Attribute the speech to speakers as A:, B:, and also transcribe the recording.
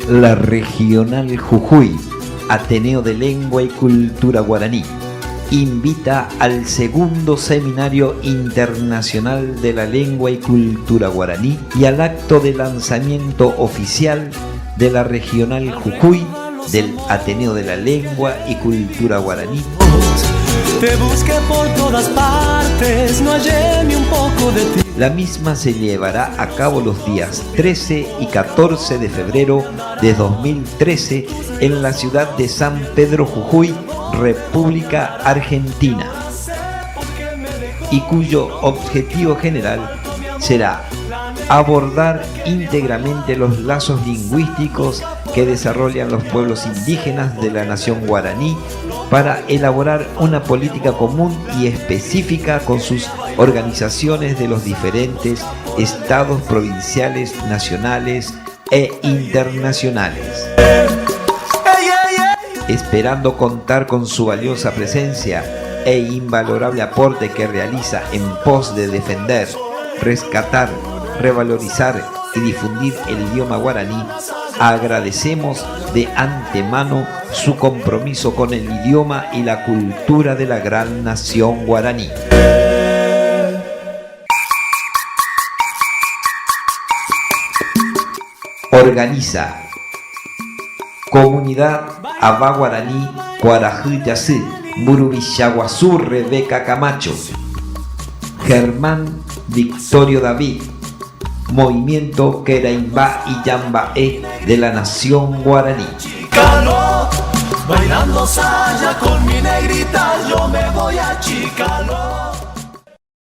A: La Regional Jujuy, Ateneo de Lengua y Cultura Guaraní, invita al segundo Seminario Internacional de la Lengua y Cultura Guaraní y al acto de lanzamiento oficial de la Regional Jujuy del Ateneo de la Lengua y Cultura Guaraní.
B: Te busqué por todas partes, no hallé ni un poco de ti.
A: La misma se llevará a cabo los días 13 y 14 de febrero de 2013 en la ciudad de San Pedro Jujuy, República Argentina, y cuyo objetivo general será abordar íntegramente los lazos lingüísticos que desarrollan los pueblos indígenas de la nación guaraní para elaborar una política común y específica con sus organizaciones de los diferentes estados provinciales, nacionales e internacionales. Esperando contar con su valiosa presencia e invalorable aporte que realiza en pos de defender, rescatar, revalorizar y difundir el idioma guaraní, agradecemos de antemano su compromiso con el idioma y la cultura de la gran nación guaraní. Organiza Comunidad Aba Guaraní Cuarajuyasí, Murubichaguazú, Rebeca Camacho, Germán Victorio David, Movimiento Queraimbá y Yambaé de la nación guaraní.
B: Chicalo, bailando saya con mi negrita, yo me voy a Chicalo.